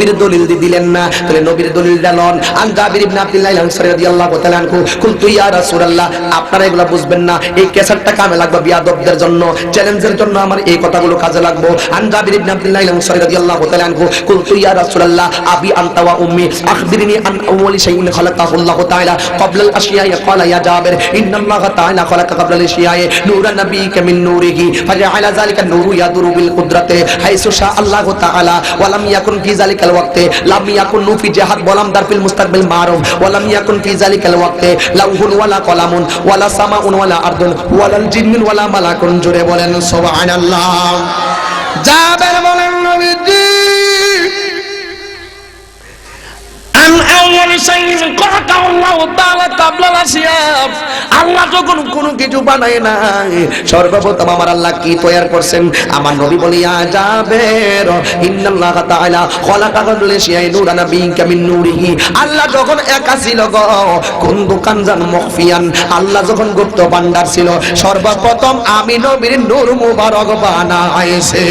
নবীর দলিল দিলেন না, তাহলে নবীর দলিলটা লন। আন জাবির ইবনে আব্দুল্লাহ আল-আনসারী রাদিয়াল্লাহু তাআলা আনহু কুলতু ইয়া রাসূলুল্লাহ, আপনারা এগুলা বুঝবেন না, এই ক্যাসেটটা কামে লাগবে বিয়াদবদের জন্য, চ্যালেঞ্জের জন্য আমার এই কথাগুলো কাজে লাগবে। আন জাবির ইবনে আব্দুল্লাহ আল-আনসারী রাদিয়াল্লাহু তাআলা আনহু কুলতু ইয়া রাসূলুল্লাহ আবি আনতা ওয়া উম্মি আখবিরনি আন আউওয়ালি শাইইন খালাকাহু আল্লাহু তাআলা ক্বাবলা আল-আশিয়া'i ক্বালা ইয়া জাবির ইন্নাল্লাহা তাআলা খালাকা ক্বাবলা আল-আশিয়া'i নূরান নাবিয়্যিকা মিন নূরিহি ফাজআলা যালিকা নূরু ইয়াদুরু বিল কুদরাতি হাইসু শা আল্লাহু তাআলা ওয়া লাম ইয়াকুন ফি যালিকাল ওয়াক্তি লাম ইয়াকুন ফি জিহাদ ওয়া লাম দার ফিল মুস্তাকবিল মারুফ ওয়া লাম ইয়াকুন ফি যালিকাল ওয়াক্তি লাউহুন ওয়ালা কলামুন ওয়ালা সামাউন ওয়ালা আরদুন ওয়ালাল জিন্নুন ওয়ালা মালাকুন। জোরে বলেন সুবহানাল্লাহ। জাবের বলেন নবীজি আল্লাহ যখন কোনো কিছু বানায় না, সর্বপ্রথম আমার আল্লাহ কি তৈরি করছেন? আমার নবী বলিয়া জাবের ইন্নাল্লাহা তাআলা খালাকা কুল্লা শাইইন নূরান নাবিয়্যিকা মিন নূরিহি। আল্লাহ যখন একা ছিল গো, কোন দোকান জান মখফিয়ান, আল্লাহ যখন গুপ্ত ভান্ডার ছিল, সর্বপ্রথম আমি নবীর নূর মুবারক বানাইছে।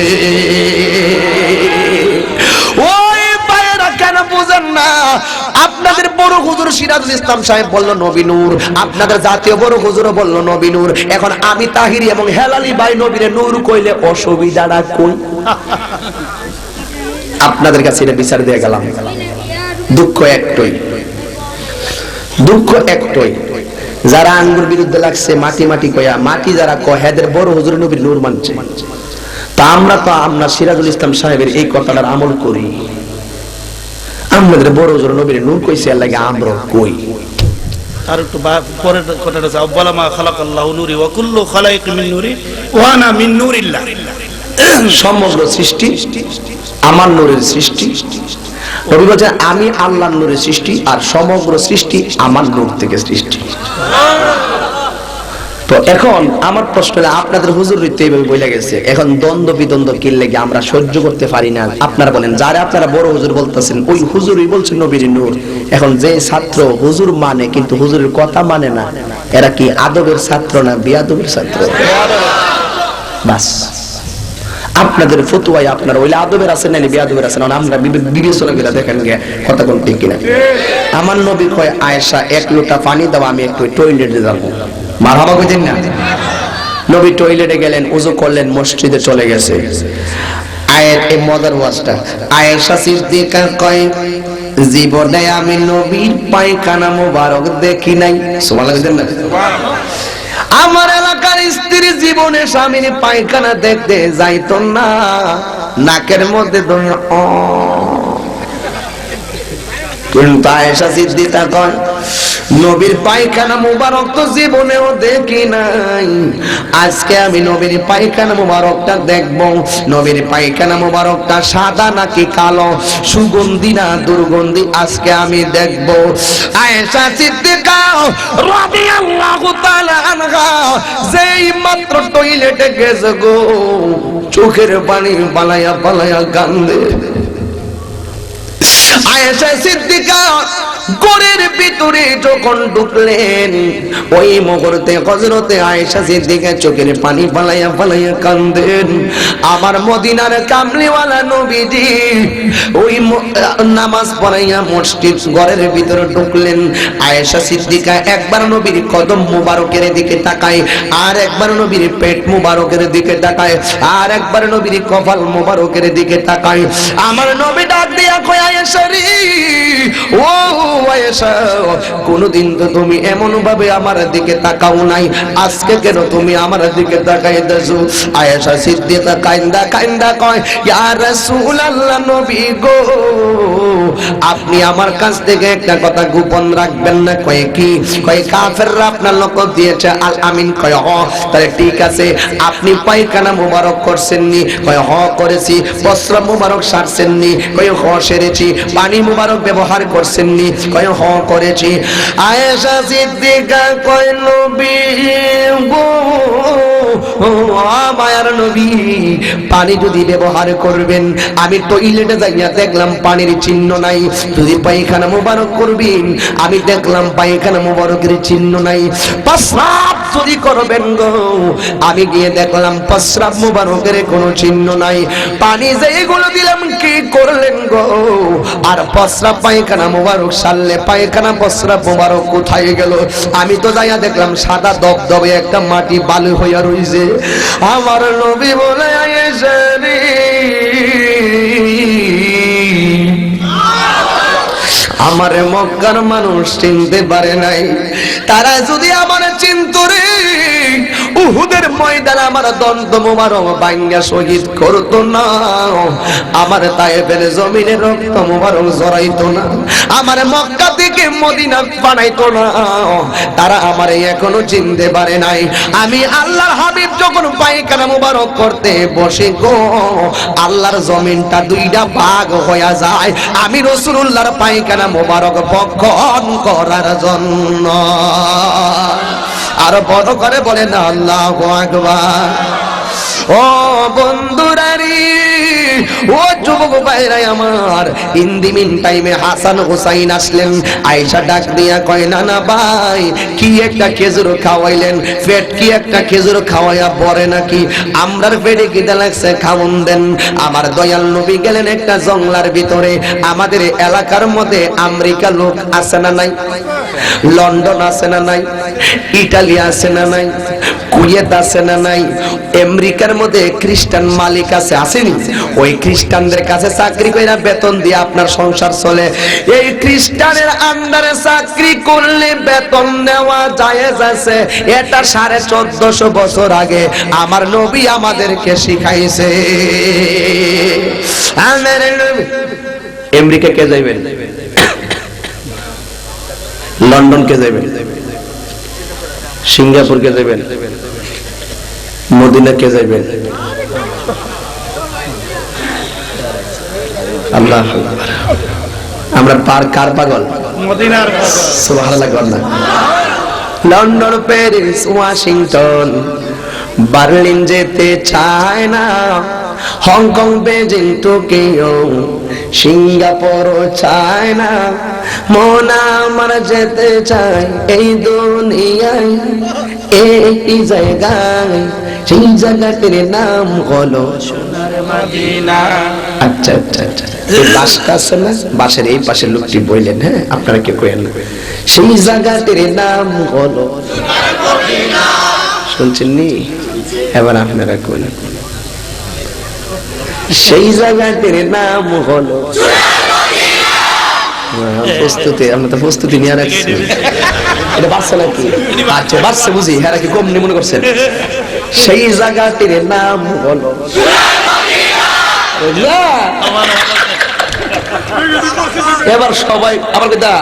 কেন বুঝেন না? আপনাদের বড় হুজুর সিরাজুল ইসলাম সাহেব বলল নবী নূর, আপনাদের জাতীয় বড় হুজুরও বলল নবী নূর, এখন আমি তাহিরি এবং হেলালি ভাই নবীরে নূর কইলে অসুবিধাটা কই? আপনাদের কাছে এটা বিচার দিয়ে গেলাম। দুঃখ একটাই, যারা আঙ্গুর বিরুদ্ধে লাগছে মাটি মাটি কয়া, মাটি যারা কয় হেদের বড় হুজুর নবীর নূর মানছে, তা আমরা সিরাজুল ইসলাম সাহেবের এই কথাটার আমল করি। আমাদের বড় হুজুর নবীর নূর কইছে, আল্লাহ আমরা কই। আর একটু পরের কথাটা আছে, আব্বালা মা খালাকাল্লাহু নূরি ওয়া কুল্লু খালাইকি মিন নূরি ওয়া আনা মিন নূরিল্লাহ। সমগ্র সৃষ্টি আমার নূরের সৃষ্টি। নবী বলেন আমি আল্লাহর নূরের সৃষ্টি, আর সমগ্র সৃষ্টি আমার নূর থেকে সৃষ্টি। তো এখন আমার প্রশ্ন হলো, আপনাদের হুজুর রীতি এইভাবে বলে গেছে, এখন দ্বন্দ্ব বিদ্বন্দ্ব কি লাগে আমরা সহ্য করতে পারি না? আপনারা বলেন, যারা আপনারা বড় হুজুর বলতেছেন, ওই হুজুরই বলছেন নবীর নূর। এখন যে ছাত্র হুজুর মানে কিন্তু হুজুরের কথা মানে না, এরা কি আদবের ছাত্র না বিয়াদবের ছাত্র? বাস, আপনাদের ফতুয়াই আপনারা ওইলে আদবের আছেন না বিয়াদবের আছেন, আমরা বিবেচনা করে দেখেন গে কথা কোন ঠিক কিনা। আমার নবী কয় আয়েশা 1 লোটা পানি দাও, আমি একটু টয়লেটে যাব। মারহাবা কইতেন না? নবী টয়লেটে গেলেন, ওযু করলেন, মসজিদে চলে গেছে। আয়ের এই মজার ওয়াজটা, আয়েশা সিদ্দিকা কয় জীবনে আমি নবীর পায়খানা মোবারক দেখি নাই। সুবহানাল্লাহ কইতেন না? আমার এলাকার স্ত্রী জীবনে স্বামীর পায়খানা দেখতে যাইতো না, নাকের মধ্যে কিন্তু আয়েশা সিদ্দিকা কয় নবীর পায়খানা মুবারক তো জীবনেও দেখি নাই, আজকে আমি নবীর পায়খানা মুবারকটা দেখব। নবীর পায়খানা মুবারকটা সাদা নাকি কালো, সুগন্ধি না দুর্গন্ধি, আজকে আমি দেখব। আয়েশা সিদ্দিকা রাদিয়াল্লাহু তাআলা আনহা যেই মাত্র টয়লেটে গেছে গো, চোখের পানি পালায়া পালায়া কান্দে। আয়েশা সিদ্দিকা ঘরের ভিতরে যখন ঢুকলেন, ওই মুহূর্তে হযরতে আয়েশা সিদ্দিকা চোখের পানি ফালাইয়া ফালাইয়া কান্দেন। আমার মদিনার কামলিওয়ালা নবীজি ওই নামাজ পড়াইয়া মসজিদ ঘরের ভিতরে ঢুকলেন। আয়েশা সিদ্দিকা একবার নবীর কদম মুবারকের দিকে তাকায়, আর একবার নবীর পেট মুবারকের দিকে তাকায়, আর একবার নবীর কপাল মুবারকের দিকে তাকায়। আমার নবী ডাক দিয়া কয় আয়েশা রে, ও আয়েশা, কোনদিন তো তুমি এমন ভাবে আমার দিকে তাকাও নাই, আজকে কেন তুমি আমার দিকে তাকাইতেছো? আয়েশা সিদ্দিকা কাইন্দা কাইন্দা কয় ইয়া রাসূলুল্লাহ, নবী গো আপনি আমার কাছ থেকে একটা কথা গোপন রাখবেন না? কয় কি? কয় কাফেররা আপনার লক্ষ্য দিয়েছে আল আমিন। কয় হ, তাহলে ঠিক আছে, আপনি পায়খানা মুবারক করছেননি? কয় হ করেছি। বস্ত্র মুবারক সারছেননি? কয় হ সেরেছি। পানি মুবারক ব্যবহার করছেননি? কয় হ করেছি। আয়েশা সিদ্দিকা কয় নবী গো ও মায়ার নবী, পানি যদি ব্যবহার করবেন, আমি টয়লেটে যাইয়া দেখলাম পানির চিহ্ন নাই। যদি পায়খানা মোবারক করবেন, আমি দেখলাম পায়খানা মোবারকের চিহ্ন নাই। প্রস্রাব যদি করবেন গো, আমি গিয়ে দেখলাম প্রস্রাব মোবারকের কোনো চিহ্ন নাই। পানি যেগুলো দিলাম কি করলেন গো? আর প্রস্রাব পায়খানা মোবারক সারলে পায়খানা প্রস্রাব মোবারক কোথায় গেল? আমি তো যাইয়া দেখলাম সাদা দবদবে একটা মাটি বালু হইয়া রইছে। আমার নবী বলে আয়েশা রে, আমার মক্কার মানুষ চিনতে পারে নাই। তারা যদি আমার চিনত রে, উহুদের ময়দানে আমার দন্ত মোবারক ভাঙ্গা শহীদ করতো না, আমার তায়েফের জমিনে রক্ত মোবারক জড়াইতো না, আমার মক্কা থেকে মদিনা বানাইতো না। তারা আমার এখনো চিনতে পারে নাই। আমি আল্লাহর হাবিব যখন পায়খানা মোবারক করতে বসে গো, আল্লাহর জমিনটা দুইটা ভাগ হয়ে যায় আমি রাসূলুল্লাহর পায়খানা মোবারক ভক্ষণ করার জন্য। আর বড় করে বলেন আল্লাহু আকবার। ও বন্ধুরা রে, ও যুবক ভাইরা আমার, ইন দি মিন টাইমে হাসান হুসাইন আসলেন। আয়েশা ডাক দিয়া কয়, না না ভাই, কি একটা খেজুর খাওয়াইলেন, পেট কি একটা খেজুর খাওয়াইয়া পরে নাকি? আমরার পেটে খিদা লাগছে, খাওন দেন। আমার দয়াল নবী গেলেন একটা জঙ্গলার ভিতরে। আমাদের এলাকার মধ্যে আমেরিকা লোক আছে না নাই? লন্ডন আছে না নাই? ইটালি আছে না নাই? কুয়েত আছে না নাই? আমেরিকার মধ্যে খ্রিস্টান মালিক আছে, আসেনি? ওই খ্রিস্টানদের কাছে চাকরি কইরা বেতন দিয়ে আপনার সংসার চলে। এই খ্রিস্টানের আন্ডারে চাকরি করলে বেতন নেওয়া জায়েজ আছে। এটা 1450 বছর আগে আমার নবী আমাদেরকে শিখাইছে। আমেরিকা কে যাইবেন? লন্ডন কে যাইবেন? সিঙ্গাপুর কে যাইবেন? মদিনা কে যাইবেন? আল্লাহ, আমরা কার পাগল? মদিনার সুবহানাল্লাহ। লন্ডন, প্যারিস, ওয়াশিংটন, বার্লিন যেতে চায় না, হংকং, বেজিং, টোকিও, সিঙ্গাপুর চায় না, মন আমার যেতে চায় এই দুনিয়ায়, এই জায়গায়, সেই জায়গাটির নাম হলো সোনার মদিনা। আচ্ছা আচ্ছা আচ্ছা, এই বাসটা আছে না, বাসের এই পাশের লোকটি বললেন, হ্যাঁ আপনারা কে কইেন, সেই জায়গাটির নাম হলো সোনার মদিনা। শুনছেন নি? এবার আপনারা কইলেন, সেই জায়গাটির নাম হলো প্রস্তুতি। আমরা তো প্রস্তুতি নিয়ে রাখছি। এটা বাচ্চা নাকি? আচ্ছা বাচ্চা বুঝি, হ্যাঁ কি কম মনে করছেন? সেই জায়গাটির নাম হলো এবার সবাই আমার কথা,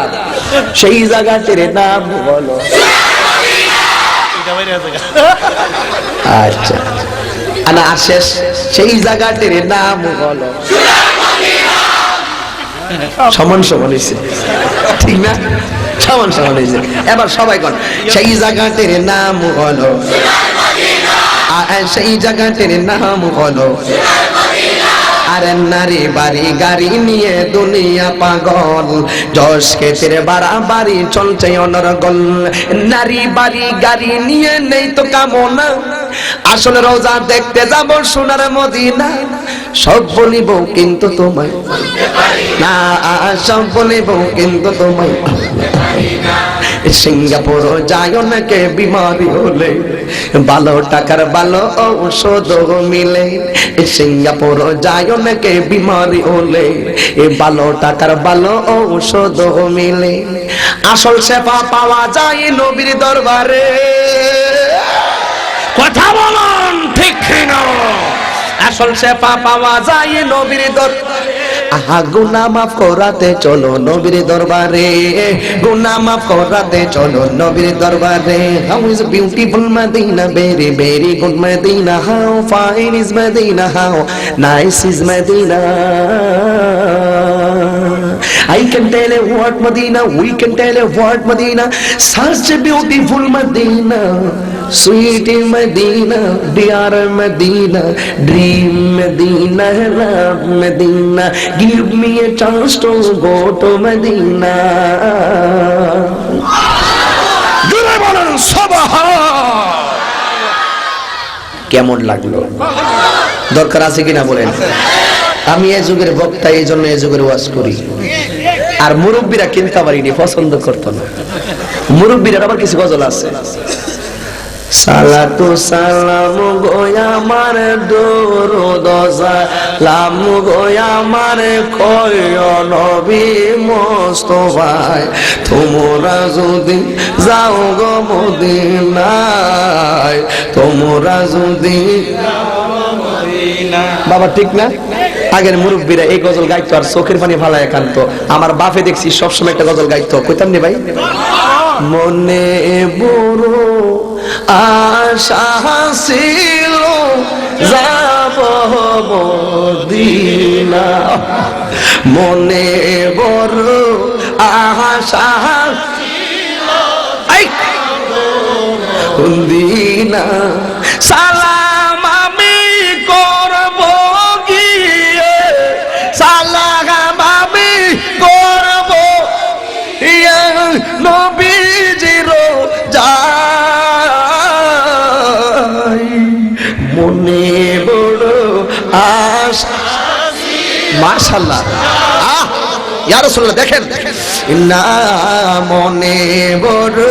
সেই জায়গাটির নাম হলো। আচ্ছা আনা শেষ, সেই জায়গাটির নাম হলো সমান সমান হয়েছে, ঠিক না? সমান সমান হয়েছে। এবার সবাই কোন, সেই জায়গাটির নাম হলো, সেই জায়গাটির নাম হলো। আরে নারী বাড়ি গাড়ি নিয়ে দুনিয়া পাগল, যশ খেতের বাড়াবাড়ি চলছে অনর্গল। নারী বাড়ি গাড়ি নিয়ে নেই তো কামনা, আসলে রোজা দেখতে যাব সোনার মদিনা। সব বলিব কিন্তু তোমায় না, সব বলিব কিন্তু তোমায়। সিঙ্গাপুর যায় নাকে বিমারি হলে, ভালো টাকার ভালো ঔষধ মিলে। সিঙ্গাপুর যায় নাকে বিমারি হলে, ভালো টাকার ভালো ঔষধ মিলে। আসল সেবা পাওয়া যায় নবীর দরবারে। কথা বলুন ঠিক কিনা? আসল সেবা পাওয়া যায় নবীর দরবারে। আহা গুনাহ মাফ করাতে চলো নবীর দরবারে, গুনাহ মাফ করাতে চলো নবীর দরবারে। How is beautiful Medina, very very good Medina, how fine is Medina, how nice is Medina. I can tell a word Medina, we can tell a word Medina, such a beautiful Medina, sweet Medina, dear Medina, dream Medina, love Medina, give me a chance to go to Medina. কেমন লাগলো? দরকার আছে কিনা বলেন? আমি এই যুগের বক্তা, এই জন্য এই যুগের ওয়াজ করি। আর মুরব্বীরা কিনতে পারিনি, পছন্দ করতো না। মুরব্বীরা আবার কিছু গজল আছে, সালাতু সালাম গোয়া আমার দরুদ সালাম গোয়া আমার কয় নবী মুস্তাফায়, তোমরা যদি যাও গো মদিনায়, তোমরা যদি বাবা ঠিক না? আগের মুরব্বীরা এই গজল গাইতো আর চোখের পানি ফালায় কানতো। আমার বাপে দেখছি সবসময় একটা গজল গাইতো, কইতাম নি ভাই? মনে বড় আশা ছিল যাব মদিনা, মনে বড় আশা ছিল মদিনা, সালাম আমি করব গিয়ে, সালাম আমি করব নবীজির যাই, মনে বড় আশা। মাশাআল্লাহ, ইয়া রাসূলুল্লাহ দেখেন না, মনে বড়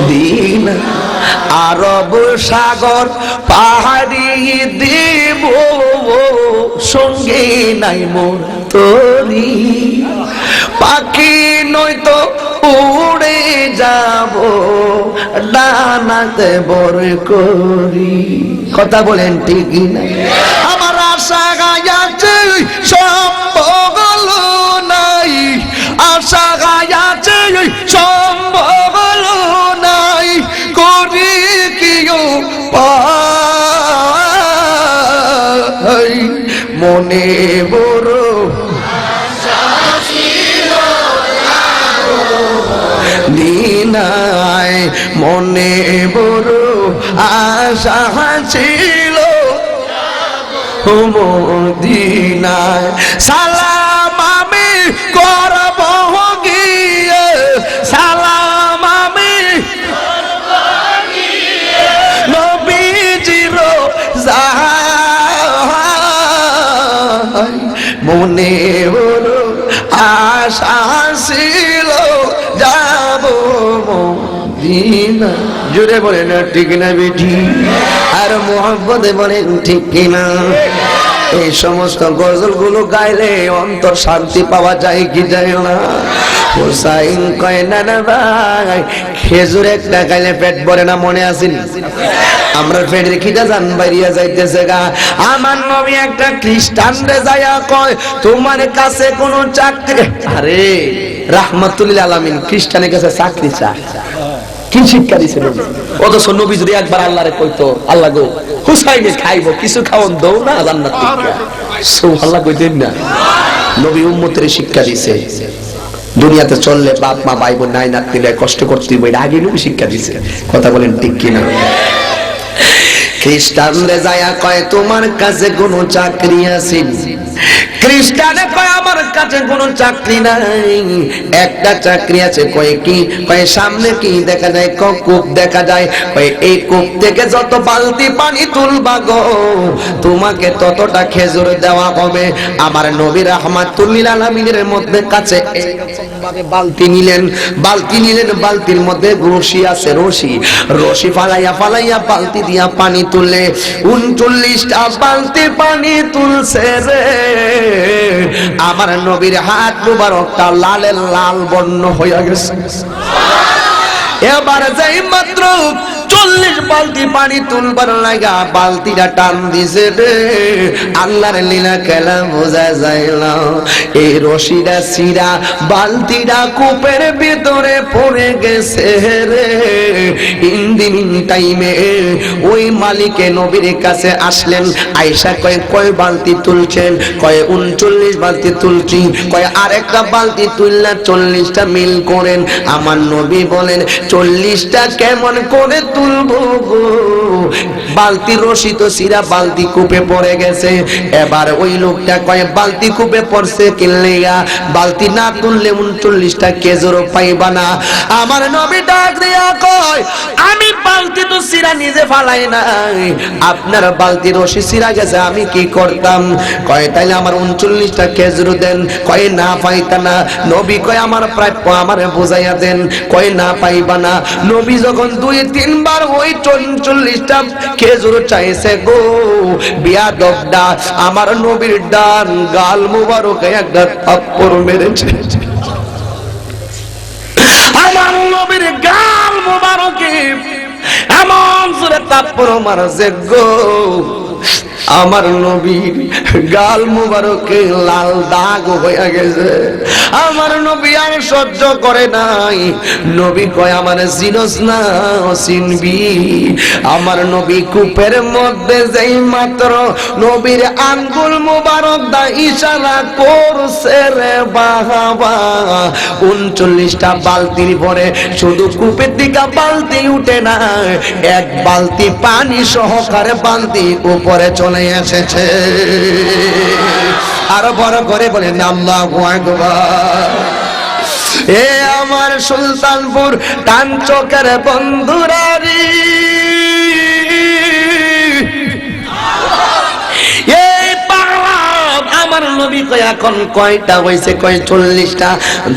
দিন আরব সাগর পাহাড়ি দিব, সঙ্গে নাই মোর তরি, পাখি নয়তো উড়ে যাব ডানাতে বর করি। কথা বলেন ঠিক না? আমার আশা গায়াছে সম্ভব নাই, আশা গায়াছে সম্ভব নাই, করি কিও পাই, মনে বড় দিনায়, মনে বড় আশা ছিল মদিনায়, সালাম আমি করব গিয়ে, সালাম আমি নবীজির যাই, মনে বড় আশা ছিল যাব মদিনা। জোরে বলেন ঠিক না বেঠি? আর মোহাম্মদে বলেন ঠিক কিনা? এই সমস্ত গজল গুলো গাইলে অন্তর শান্তি পাওয়া যায় কি যায় না? হুসাইন কয় না না ভাই, খেজুর একটা গাইলে পেট ভরে না, মনে আসেনি? আমরা পেটের খিদা জান বাইরিয়া যাইতেছে গা। আমার নবী একটা খ্রিস্টানরে যাইয়া কয় তোমার কাছে কোনো চাকরি, আরে রাহমাতুল্লিল আলামিন খ্রিস্টানের কাছে চাকরি চায়, কি শিক্ষা দিছিল? অথচ নবী যদি একবার আল্লাহরে কইতো আল্লাহ গো হুসাইনে খাইবো, কিছু খাওন দাও না জান্নাত থেকে, সুবহানাল্লাহ কইতেন না? নবী উম্মতের শিক্ষা দিছে, দুনিয়াতে চললে বাপ মা ভাই বোন নাই নাতি নাই কষ্ট করতে হইব, এটা আগে নবী শিক্ষা দিছে। কথা বলেন ঠিক কিনা? খ্রিস্টানরে যায়া কয় তোমার কাছে কোনো চাকরি আছে? খ্রিস্টানে কয় আমার কাছে কোনো চাকরি নাই, একটা চাকরি আছে। কয় কি? কয় সামনে কি দেখা যায়? কূপ দেখা যায়। কয় এই কূপ থেকে যত বালতি পানি তুলবা গো তোমাকে ততটা খেজুর দেওয়া হবে। আমার নবী রাহমাতুল্লিল আলামিনের মধ্যে কাছে ভাবে বালতি নিলেন, বালতির মধ্যে রশি আছে, রশি ফালাইয়া বালতি দিয়া পানি তুললে 39টা বালতি পানি তুলছে রে। আমার নবীর হাত মুবারকটা লাল বর্ণ হয়ে গেছে। এবার যাই মাত্র 40 বালতি পানি তুলবার লাগা বালতিটা টান দিছে রে। আল্লাহর লীলা খেলা বোঝা যায় না। এই রশিটা ছিঁড়া বালতিটা কূপের ভিতরে পড়ে গেছে রে। ইন টাইমে ওই মালিকে নবীর কাছে আসলেন। আয়েশা কয় বালতি তুলছেন? কয় 39 বালতি তুলছি। কয় আরেকটা বালতি তুললা 40টা মিল করেন। আমার নবী বলেন 40টা কেমন করে তুলবো গো? বালতি রশি তো ছিঁড়া, বালতি কূপে পড়ে গেছে। এবার ওই লোকটা কয় বালতি কূপে পড়ছে কিল্লিগা? বালতি না তুললে 39টা কেজরও পাইবা না। আমার নবী ডাক দিয়া কয় আমি বালতি তো ছিঁড়া নিজে ফালাই নাই, আপনার বালতি রশি ছিঁড়া গেছে, আমি কি করতাম? কয় তাইলে আমার 39টা কেজর দেন। কয় না পাইতা না। নবী কয় আমার প্রাপ্য আমারে বুঝাইয়া দেন। কয় না পাইবা না। নবী যখন 2-3 বার ওই 39টা খেজুর চাইছে গো, বিয়াদবটা আমার নবীর ডান গাল মুবারকে একটা থাপ্পড় মেরেছে। আমার নবীর গাল মুবারকে এমন জোরে থাপ্পড় মারছে গো, আমার নবীর গাল মুবারকে লাল দাগ হয়ে গেছে। আমার নবী আর সহ্য করে নাই। নবী কয় আমার চিনস না? চিনবি? আমার নবী কূপের মধ্যে যেই মাত্র নবীর আঙ্গুল মুবারক দা ইশারা করছে রে বাবা, 39টা বালতির পরে শুধু কূপের দিকে বালতি উঠে না, এক বালতি পানি সহকারে বালতি উপরে চলে এসেছে। আরো বড় করে বলেন আল্লাহু আকবার। এ আমার সুলতানপুর টান চকের বন্ধুরা রে, এই পাগলা আমার নবী কয় এখন কয়টা হয়েছে? কয় 40টা।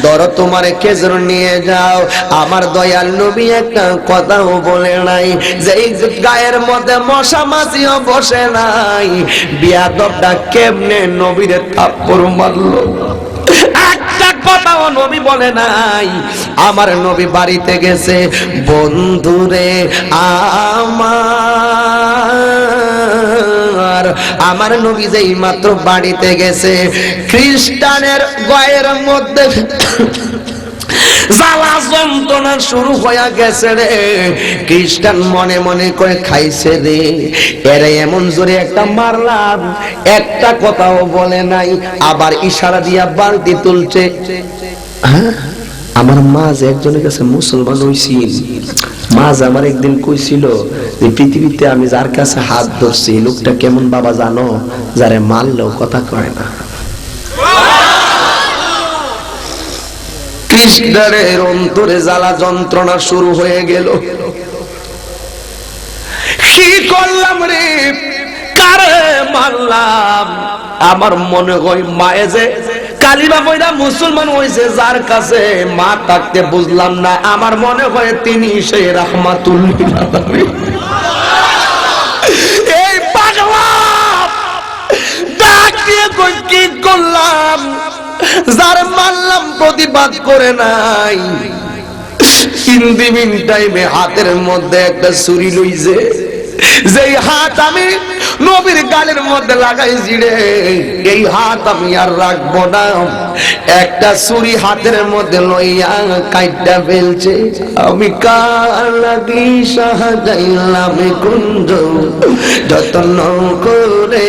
ধরো তোমার খেজুর নিয়ে যাও। আমার দয়াল নবী একটা কথাও বলে নাই যে এই গায়ের মধ্যে মশা মাছিও বসে নাই। বিয়াদবটা কেমনে নবীর থাপ্পড় মারলো, একটা কথাও নবী বলে নাই। আমার নবী বাড়িতে গেছে। বন্ধুরে আমার নবী যেই মাত্র বাড়িতে গেছে, খ্রিস্টানের গায়ের মধ্যে জ্বালা যন্ত্রণা শুরু হয়ে গেছে রে। খ্রিস্টান মনে মনে করে খাইছে রে, এরে এমন জোরে একটা মারলাম, একটা কথাও বলে নাই। আবার ইশারা দিয়া বালতি তুলছে। হ্যাঁ, আমার মা যে একজনের কাছে মুসলমান হইছি, মা যে আমার একদিন কইছিল যে পৃথিবীতে আমি যার কাছে হাত ধরছি লোকটা কেমন বাবা জানো? যারে মারলেও কথা কয় না। কৃষ্ণের অন্তরে জ্বালা যন্ত্রণা শুরু হয়ে গেল। কি করলাম রে, কারে মারলাম? আমার মনে হয় মায়ে যে কালিমা পড়া মুসলমান হয়েছে, যার কাছে মা থাকতে বুঝলাম না, আমার মনে হয় তিনি সেই রাহমাতুল লিল আলামিন। এই পাগলা ডাক দিয়ে কই কি করলাম? যার মারলাম প্রতিবাদ করে নাই। ইন টাইমে হাতের মধ্যে একটা ছুরি লইছে, যেই হাত আমি নবীর গালের মধ্যে লাগাইছি রে, এই হাত আমি আর রাখবো না। একটা ছুরি হাতের মধ্যে লইয়া কাইটা ফেলছে। আমি কার লাগি সাজাইলাম কুঞ্জ, যত্ন করে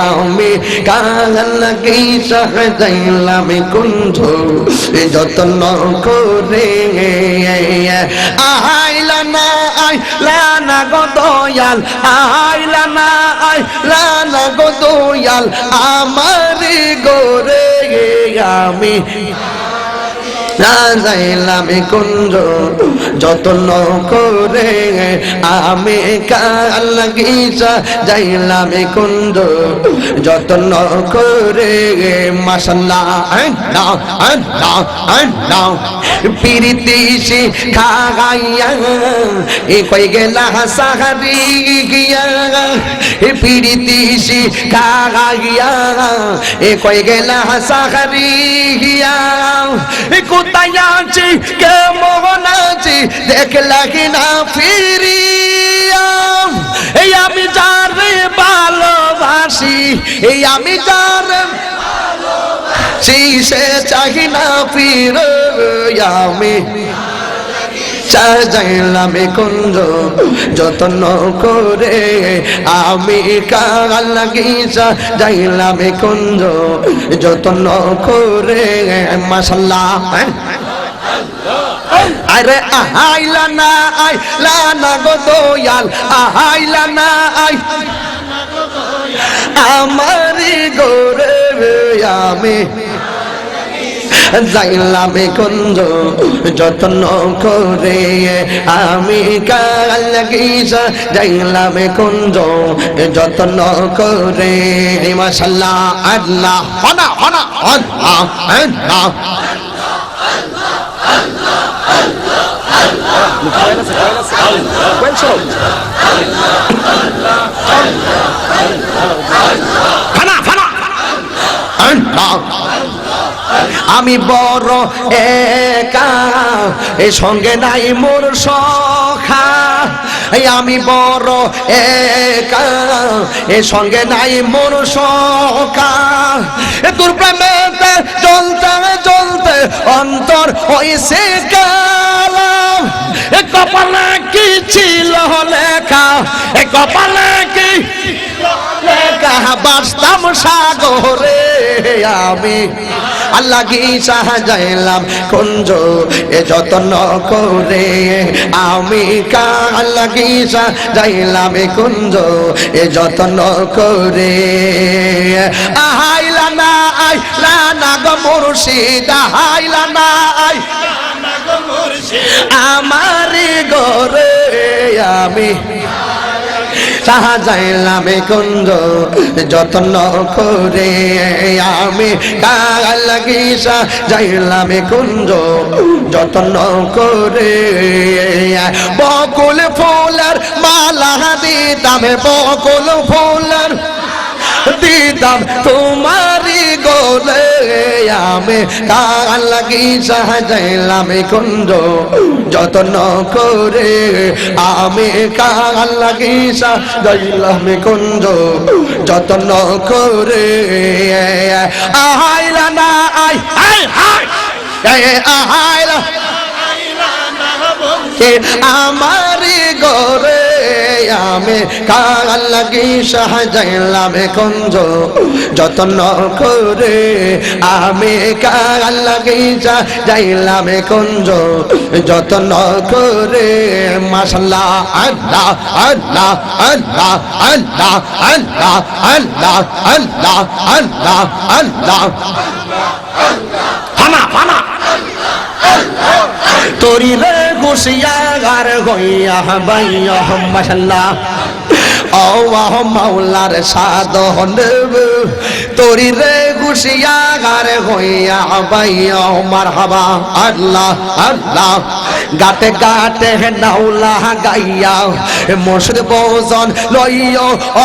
আমি কার লাগি সাজাইলাম কুঞ্জ, যত্ন করে আইলা না আইলা না গো দয়াল, আইলা না আইলা না গো দয়াল, আমার গোরে আমি যাইলাম কুঞ্জ, যত্ন করে আমি কার লাগি যাইলাম কুঞ্জ, যত্ন করে মাশাআল্লাহ। পিরিতি খাগাইয়া এ কই গেলা সাহারি গিয়া, পিরিতি খাগাইয়া এ কই গেলা সাহারি গিয়া, কোথায় আছি কেমন আছি দেখলা কিনা ফিরিয়া এই আমি যারে ভালোবাসি এই আমি যারে ভালোবাসি সে চাহি না ফিরে আমি সাজাইলাম কুঞ্জ যত্ন করে আমি কাল লাগি সাজাইলাম কুঞ্জ যত্ন করে মাশাআল্লাহ আরে আইলা না গো দয়াল আইলা না আমারি গোরে আমি যাইলাম কুঞ্জ যত্ন করে আমি কাল গিসা যাইলাম কুঞ্জ যত্ন করে মাশাআল্লাহ আল্লাহ হনা হনা আল্লাহ আল্লাহ আমি বড় একা এই সঙ্গে নাই মোর সখা আমি বড় একা এই সঙ্গে নাই মোর সখা তোর প্রেমেতে চলতে চলতে অন্তর হইছে কালা কপালে কি ছিল লেখা কপালে কি লেখা বাসতাম সাগরে আমি আল্লাহ কি সাজাইলাম কুঞ্জ এ যত্ন করে আমি আল্লাহ কি সাজাইলাম কুঞ্জ এ যত্ন করে আইলা না গো মুর্শিদ আইলা না আমার ঘরে আমি সাজাইলাম কুঞ্জ যত্ন করে আমি কাল লাগি সাজাইলাম কুঞ্জ যত্ন করে বকুল ফুলের মালা দিতাম বকুল ফুলের দিতাম তোমারি গোলে আমি কাল লাগি সাজাইলাম কুঞ্জ যত্ন করে আমি কাল লাগি সাজাইলাম কুঞ্জ যত্ন করে আইলা না আইলা আমারি গোরে আমি কাল লাগি সাজাইলাম কুঞ্জ যত্ন করে আমি কাল লাগি সাজাইলাম কুঞ্জ যত্ন করে মাশাআল্লাহ আল্লাহ আল্লাহ আল্লাহ আল্লাহ আল্লাহ আল্লাহ আল্লাহ আল্লাহ আল্লাহ ফানা ফানা তোরি রে গুছিয়াগার হইয়া বাইয়া মাশাআল্লাহ আল্লাহ মাওলার সাধন তোরি রে গুছিয়াগার হইয়া বাইয়া মারহাবা আল্লাহ আল্লাহ গাতে গাতে নাউলা গাইয়া মুর্শিদ বোজন লইও ও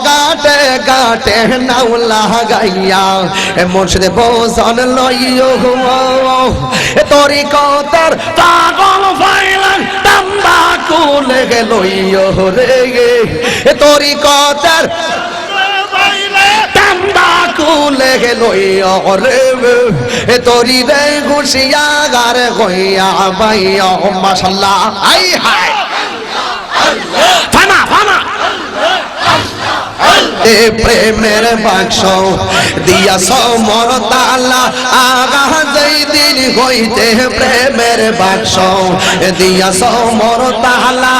গাতে গাতে নাউলা গাইয়া মুর্শিদ বোজন লইও তোরি কতার পাগল ফাইলান তাম্বা কুলে লইও রে তোরি কতার কুলে লইয়া রে তোরি রে গুছিয়াগার হইয়া বাইয়া মাশাআল্লাহ আই হায় ফানা ফানা এ প্রেমের বাক্স দিয়া সমর তালা আগা যেই দিন হইতে প্রেমের বাক্স দিয়া সমর তালা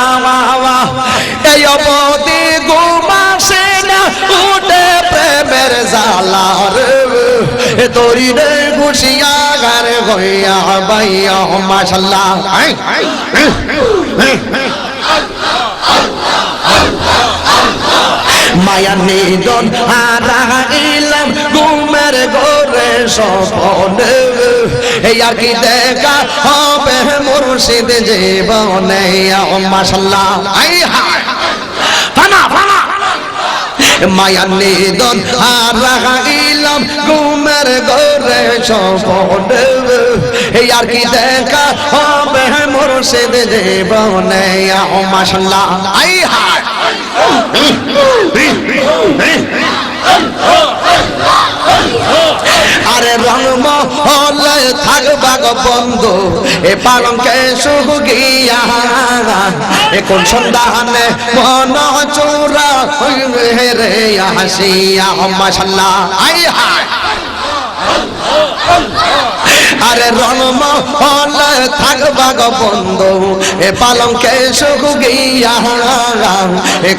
এই অবধি ঘুমাসে না উঠে প্রেমের জালা রে তোরি রে গুছিয়াগার হইয়া বাইয়া মাশাআল্লাহ মায়া নিদন হারাইলাম ঘুমের ঘরে স্বপনে এই আর কি দেখা হবে মুর্শিদ জীবনে মাশাআল্লাহ আই হায় ফানা ফানা মায়ার নিদন হারাইলাম ঘুমের ঘরে স্বপনে আর কি দেখা হবে মুর্শিদ জীবনে মাশাআল্লাহ আই হায় আরে রংমহলে থাকবা গো বন্ধু এ পালঙ্কে সুগিয়া কোন সন্ধানে মন চোরা হইবে রে হাসিয়া মাশাআল্লাহ আই হায় আরে রংমহলে থাকবা গো বন্ধু এ পালঙ্কে সুগিয়া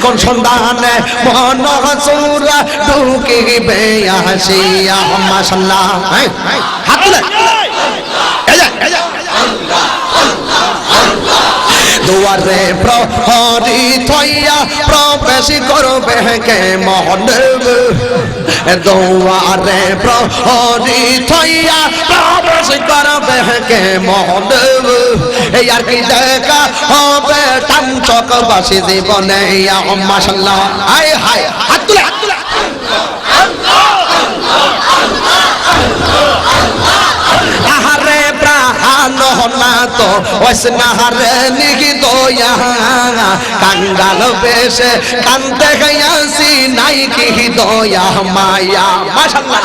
কোন সন্ধানে মন চোরা ঢুকিবে হাসিয়া মাশাআল্লাহ হাত তুলে দুয়ারে প্রহরী থইয়া প্রবেশ করবে কে মহনে দুয়ারে প্রহরী থইয়া প্রবেশ করবে কে মহনে আর কি দেখা হবে টানচক বাসী জীবনে মাশাআল্লাহ আয় হায় হাত তুলে আহারে প্রাণ না তো ওসনাহারে নিগিত কাঙ্গাল বেশে কান্দে গেছি নাই কি দয়া মায়া মাশাআল্লাহ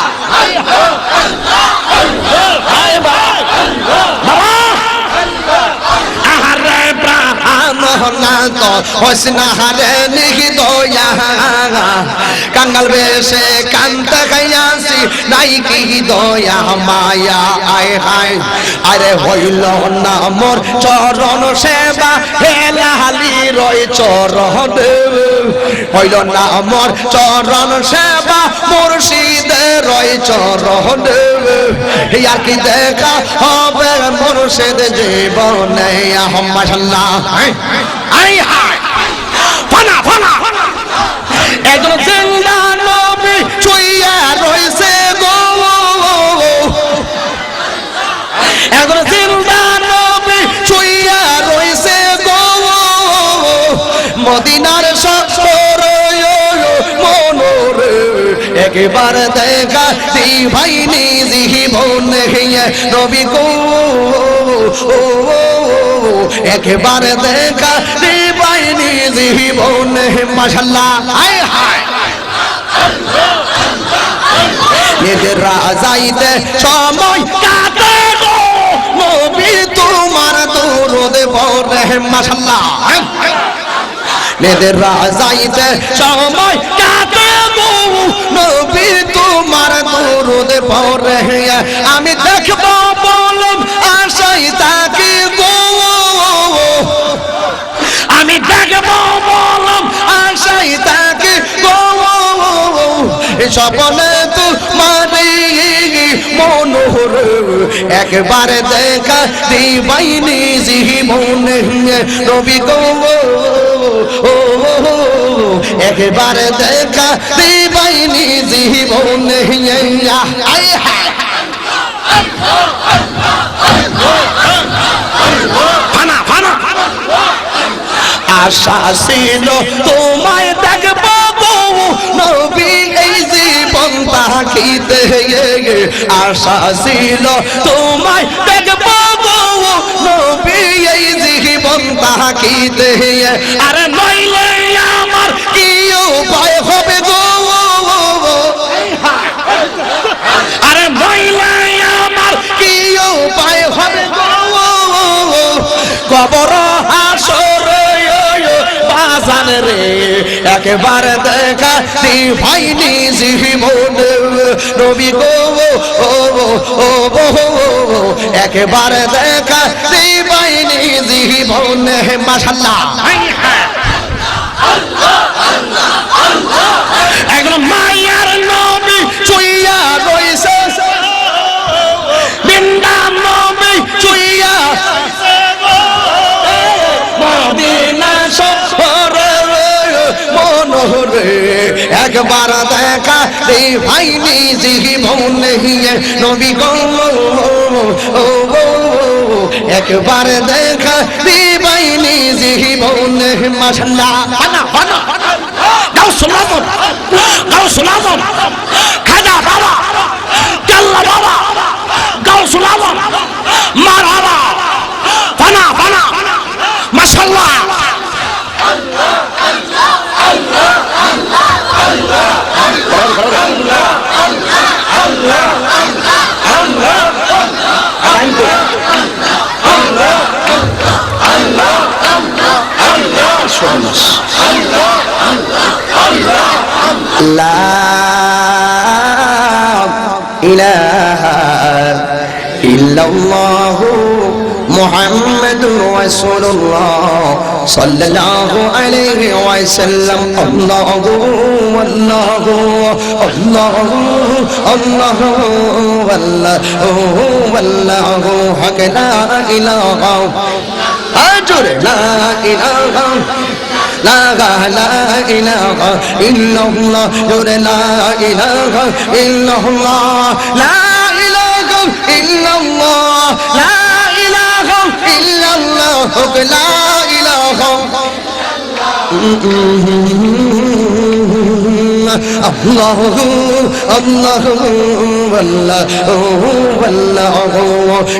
আহারে প্রাণ না তো ওসনাহারে নিগিত কাঙ্গাল বেশে কান্দে গেছি নাই কি দয়া মায়া আয় হায় আরে হইল না মোর চরণ সেবা হেলালি রয় চরণ হইল না মোর চরণ সেবা মুর্শিদ রয় চরণ আর কি দেখা হবে মুর্শিদ জীবনে মাশাআল্লাহ আই হায় ফানা ফানা একজন জিন্দা নবী চুইয়া রইছে গো একজন জিন্দা নবী চুইয়া রইছে গো মদিনার শহর মনোরে একবার দেখা দিবাইনি জীবনে নবী গো একবার দেখা দিবাইনি জীবনে মাশাআল্লাহ আয় হায় এদের রাজাইতে সময় কাটে গো নবী তোমার দরুদ পড়ে মাশাআল্লাহ এদের রাজাইতে সময় কাটে গো নবী তোমার দরুদ পড়ে আমি দেখব বলম আশাই তাকি গো আমি দেখব বলম আশাই তাকি গো স্বপ্নে তোমারি মনোহর একবার দেখা দিবাইনি জীবনে নবী গো একবার দেখা দিবাইনি জীবনে আয় হায় ফানা ফানা আশা ছিল তোমায় দেখব নবী এই জীবন তাকিতে আশা ছিল তোমায় দেখব নবী এই জীবন তাকিতে আরে নইলে আমার কি উপায় হবে গো আরে নইলে আমার কি উপায় হবে গো কবর হাসর বাজান রে একবার দেখা দিবাইনি জীবনে নবী গো একবার দেখা দিবাইনি জীবনে মাশাআল্লাহ একজন মায়ার নবী চুইয়া রইছে বিন্দা নবী চুইয়া মদিনা শহর মনোহরে একবার দেখা দিবাইনি জীবনে নবী গো একবার দেখা দিবাইনি জীবনে মাশাআল্লাহ গাউসুল আজম, গাউসুল আজম, খাজা বাবা, কাল্লা বাবা, গাউসুল আজম, মারহাবা, ফানা ফানা, মাশাআল্লাহ। লা ইলাহা ইল্লাল্লাহু মুহাম্মাদুর রাসূলুল্লাহ সাল্লাল্লাহু আলাইহি ওয়াসাল্লাম। আল্লাহু আল্লাহু আল্লাহু আল্লাহু আল্লাহু আল্লাহু হক লা ইলাহা আজর লা ইলাহা লা ইলাহা ইল্লাল্লাহ জোরে লা ইলাহা ইল্লাল্লাহ লা ইলাহা ইল্লাল্লাহ লা ইলাহা ইল্লাল্লাহ লা ইলাহা আল্লাহু আল্লাহু আল্লাহু আল্লাহু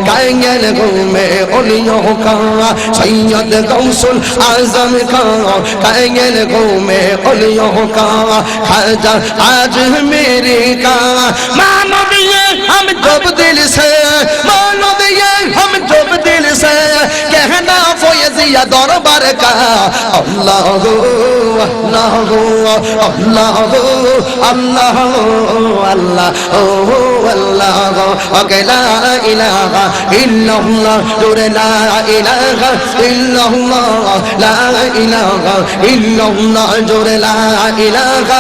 কায়েল গুমে ওলিও কা সৈয়দ গাউসুল আজম কা কায়েল গুমে ওলিও কা খাজা আজমেরি কা मानो दिए हम जब दिल से मानो दिए हम जब दिल से कहना फौजिया दरबार का अल्लाह अल्लाह अल्लाह अल्लाह अल्लाह अल्लाह ला इलाहा इल्लल्लाह जोरे ला इलाहा इल्लल्लाह ला इलाहा इल्लल्लाह जोरे ला इलाहा